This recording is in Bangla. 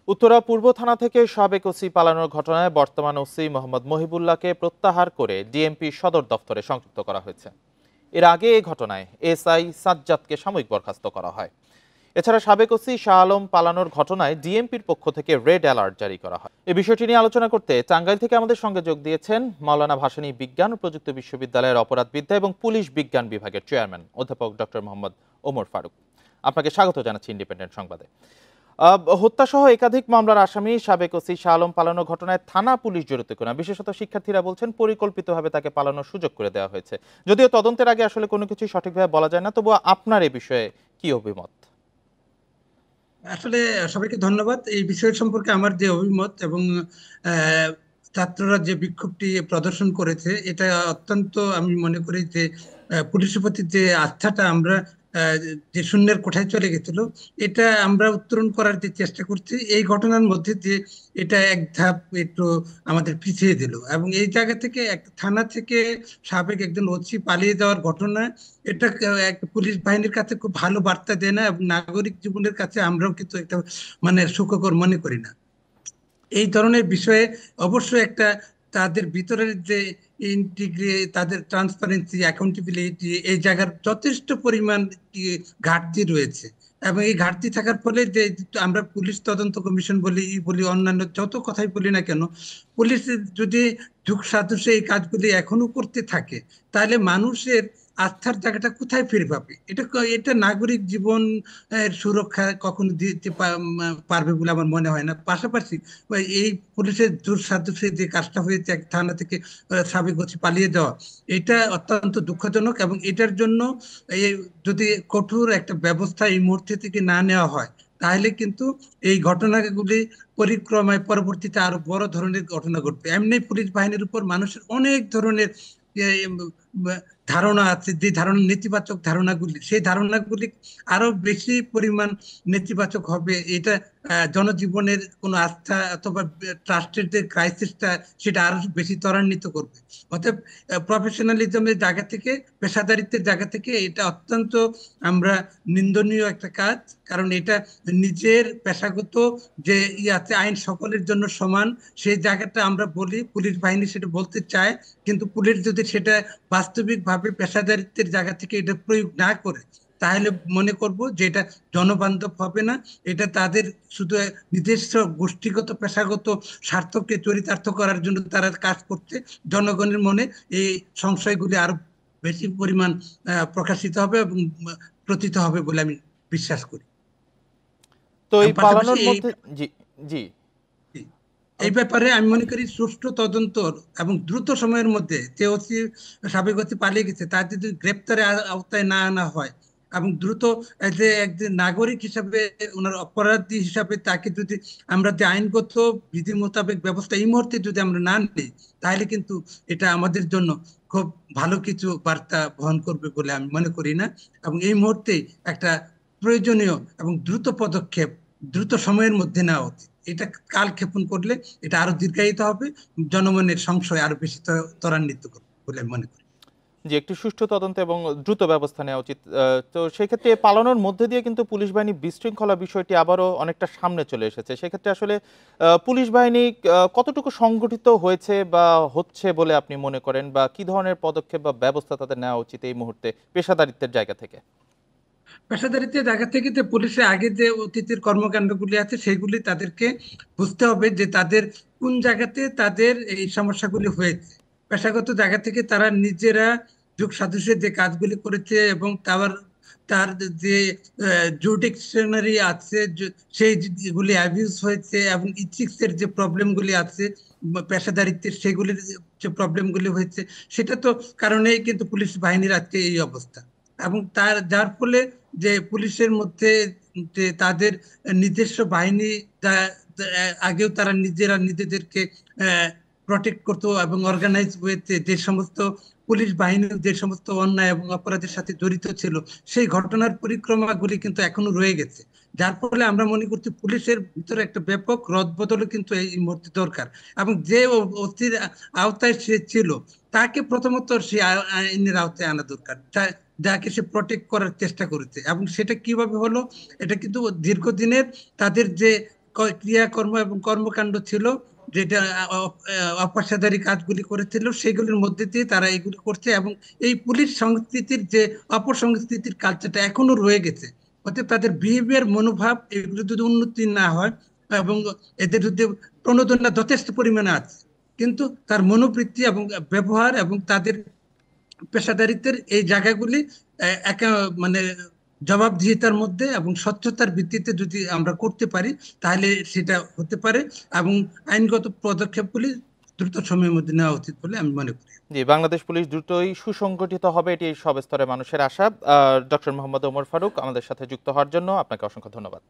উত্তরা পূর্ব থানা থেকে সাবেক ওসি পালানোর ঘটনায় বর্তমান ওসি মোহাম্মদ মহিবুল্লাহকে প্রত্যাহার করে ডিএমপি সদর দফতরে সংযুক্ত করা হয়েছে। এর আগে এই ঘটনায় এসআই সাজ্জাদকে সাময়িক বরখাস্ত করা হয়। এছাড়া সাবেক ওসি শাহ আলম পালানোর ঘটনায় ডিএমপির পক্ষ থেকে রেড অ্যালার্ট জারি করা হয়। এই বিষয়টি নিয়ে আলোচনা করতে টাঙ্গাইল থেকে আমাদের সঙ্গে যোগ দিয়েছেন মাওলানা ভাসানী বিজ্ঞান ও প্রযুক্তি বিশ্ববিদ্যালয়ের অপরাধবিদ্যা এবং পুলিশ বিজ্ঞান বিভাগের চেয়ারম্যান অধ্যাপক ডক্টর মোহাম্মদ ওমর ফারুক। আপনাকে স্বাগত জানাচ্ছি ইন্ডিপেন্ডেন্ট সংবাদে। হত্যাসহ একাধিক মামলার আসামি সাবেক ওসি শাহ আলম পালানোর ঘটনায় থানা পুলিশ জড়িত কিনা, বিশেষত শিক্ষার্থীরা বলছেন পরিকল্পিতভাবে তাকে পালানোর সুযোগ করে দেওয়া হয়েছে। যদিও তদন্তের আগে আসলে কোনো কিছু সঠিকভাবে বলা যায় না, তবুও আপনার এই বিষয়ে কি অভিমত? আসলে সবাইকে ধন্যবাদ। এই বিষয় সম্পর্কে আমার যে অভিমত এবং আহ, ছাত্ররা যে বিক্ষোভটি প্রদর্শন করেছে, এটা অত্যন্ত, আমি মনে করি যে পুলিশের প্রতি যে আস্থাটা আমরা আহ, যে শূন্যের কোঠায় চলে গেছিল, এটা আমরা উত্তরণ করার যে চেষ্টা করছি এই ঘটনার মধ্যে দিয়ে এটা এক ধাপ একটু আমাদের পিছিয়ে দিল। এবং এই জায়গা থেকে একটা থানা থেকে সাবেক একজন ওসি পালিয়ে যাওয়ার ঘটনা, এটা একটা পুলিশ বাহিনীর কাছে খুব ভালো বার্তা দেয় না, এবং নাগরিক জীবনের কাছে আমরাও কিন্তু একটা মানে সুখকর মনে করি না। এই ধরনের বিষয়ে অবশ্যই একটা তাদের ভিতরের যে তাদের ট্রান্সপারেন্সি, অ্যাকাউন্টেবিলিটি, এই জায়গার যথেষ্ট পরিমাণ ঘাটতি রয়েছে। এবং এই ঘাটতি থাকার ফলে যে আমরা পুলিশ তদন্ত কমিশন বলি বলি অন্যান্য যত কথাই বলি না কেন, পুলিশ যদি যুগ সাদৃশ্যে এই কাজগুলি এখনো করতে থাকে, তাহলে মানুষের আস্থার জায়গাটা কোথায় ফিরে পাবে? এটা নাগরিক জীবন সুরক্ষা কখনো দিতে পারবে বলে আমার মনে হয় না। পাশাপাশি এই পুলিশের দুঃসাহসিক যে কাজটা হয়েছে এক থানা থেকে সাবেক ওসি পালিয়ে যাওয়া, এটা অত্যন্ত দুঃখজনক। এবং এটার জন্য এই যদি কঠোর একটা ব্যবস্থা এই মুহূর্তে থেকে না নেওয়া হয়, তাহলে কিন্তু এই ঘটনাগুলি পরিক্রমায় পরবর্তীতে আরো বড় ধরনের ঘটনা ঘটবে। এমনি পুলিশ বাহিনীর উপর মানুষের অনেক ধরনের এ, উম, ধারণা আছে, যে ধারণা নেতিবাচক ধারণাগুলি, সেই ধারণাগুলি আরো বেশি পরিমাণ নেতিবাচক হবে। এটা জনজীবনের কোনো আস্থা অথবা ট্রাস্টের যে ক্রাইসিসটা, সেটা আরো বেশি ত্বরান্বিত করবে। অতএব প্রফেশনালিজমের জায়গা থেকে, পেশাদারিত্বের জায়গা থেকে এটা অত্যন্ত আমরা নিন্দনীয় একটা কাজ। কারণ এটা নিজের পেশাগত যে আছে, আইন সকলের জন্য সমান, সেই জায়গাটা আমরা বলি, পুলিশ বাহিনী সেটা বলতে চায়, কিন্তু পুলিশ যদি সেটা বাস্তবিকভাবে পেশাদারিত্বের জায়গা থেকে এটা প্রয়োগ না করে, তাহলে মনে করব যে এটা জনবান্ধব হবে না। এটা তাদের শুধু নিজস্ব গোষ্ঠীগত পেশাগত স্বার্থকে চরিতার্থ করার জন্য তারা কাজ করছে। জনগণের মনে এই সংশয়গুলি আরো বেশি পরিমাণ প্রকাশিত হবে এবং প্রতীত হবে বলে আমি বিশ্বাস করি। তো এই পাশাপাশি পালানোর মধ্যে জি, জি। এই ব্যাপারে আমি মনে করি সুষ্ঠু তদন্ত এবং দ্রুত সময়ের মধ্যে যে ওসি সাবেক ওসি পালিয়ে গেছে তার যদি গ্রেপ্তারের আওতায় না আনা হয়, এবং দ্রুত যে একজন নাগরিক হিসাবে, ওনার অপরাধী হিসাবে তাকে যদি আমরা যে আইনগত বিধি মোতাবেক ব্যবস্থা এই মুহূর্তে যদি আমরা না নিই, তাহলে কিন্তু এটা আমাদের জন্য খুব ভালো কিছু বার্তা বহন করবে বলে আমি মনে করি না। এবং এই মুহূর্তে একটা প্রয়োজনীয় এবং দ্রুত পদক্ষেপ দ্রুত সময়ের মধ্যে নেওয়া উচিত। এটা কালক্ষেপণ করলে এটা আরো দীর্ঘায়িত হবে, জনমনের সংশয় আরো বেশি ত্বরান্বিত করবে বলে আমি মনে করি। যে একটি সুষ্ঠু তদন্ত এবং দ্রুত ব্যবস্থা নেওয়া উচিত। তো সেক্ষেত্রে পালানোর মধ্যে দিয়ে কিন্তু পুলিশ বাহিনী বিশৃঙ্খলা বিষয়টি আবারও অনেকটা সামনে চলে এসেছে। সেক্ষেত্রে আসলে পুলিশ বাহিনী কতটুকু সংগঠিত হয়েছে বা হচ্ছে বলে আপনি মনে করেন, বা কি ধরনের পদক্ষেপ বা ব্যবস্থা তাদের নেওয়া উচিত এই মুহূর্তে পেশাদারিত্বের জায়গা থেকে? পেশাদারিত্বের জায়গা থেকে যে পুলিশের আগে যে অতীতের কর্মকাণ্ডগুলি আছে, সেগুলি তাদেরকে বুঝতে হবে যে তাদের কোন জায়গাতে তাদের এই সমস্যাগুলি হয়েছে। পেশাগত জায়গা থেকে তারা নিজেরা যুগ সাদৃশ্যের যে কাজগুলি করেছে এবং তার যে জুডিকশনারি আছে, সেই যেগুলি অ্যাবিউজ হয়েছে, এবং ইথিক্স এর যে প্রবলেমগুলি আছে পেশাদারিত্বের, সেগুলির যে প্রবলেমগুলি হয়েছে, সেটা তো কারণেই কিন্তু পুলিশ বাহিনীর আজকে এই অবস্থা। এবং যার ফলে যে পুলিশের মধ্যে যে তাদের নিজস্ব বাহিনী, আগেও তারা নিজেরা নিজেদেরকে প্রটেক্ট করতো এবং অর্গানাইজ ওয়েতে যে সমস্ত পুলিশ বাহিনী যে সমস্ত অন্যায় এবং অপরাধের সাথে জড়িত ছিল, সেই ঘটনার পরিক্রমাগুলি কিন্তু এখনো রয়ে গেছে। যার ফলে আমরা মনে করছি পুলিশের ভিতরে একটা ব্যাপক রদবদলও কিন্তু এই মুহূর্তে দরকার। এবং যে অস্থির আওতায় সে ছিল, তাকে প্রথমত সে আইনের আওতায় আনা দরকার, যাকে সে প্রটেক্ট করার চেষ্টা করেছে। এবং সেটা কিভাবে হলো, এটা কিন্তু দীর্ঘদিনের তাদের যে ক্রিয়াকর্ম এবং কর্মকাণ্ড ছিল, যেটা অপেশাদারী কাজগুলি করেছিল, সেগুলির মধ্যে দিয়ে তারা এগুলি করছে। এবং এই পুলিশ সংস্কৃতির যে অপসংস্কৃতির কালচারটা এখনো রয়ে গেছে। অর্থাৎ তাদের বিহেভিয়ার, মনোভাব, এগুলো যদি উন্নতি না হয়, এবং এদের যদি প্রণোদনা যথেষ্ট পরিমাণে আছে, কিন্তু তার মনোবৃত্তি এবং ব্যবহার এবং তাদের পেশাদারিত্বের এই জায়গাগুলি একা মানে জবাবদিহিতার মধ্যে এবং স্বচ্ছতার ভিত্তিতে যদি আমরা করতে পারি, তাহলে সেটা হতে পারে। এবং আইনগত পদক্ষেপগুলি দ্রুত সময়ের মধ্যে নেওয়া উচিত বলে আমি মনে করি। জি, বাংলাদেশ পুলিশ দ্রুতই সুসংগঠিত হবে, এটি সব স্তরের মানুষের আশা। ডক্টর মোহাম্মদ ওমর ফারুক আমাদের সাথে যুক্ত হওয়ার জন্য আপনাকে অসংখ্য ধন্যবাদ।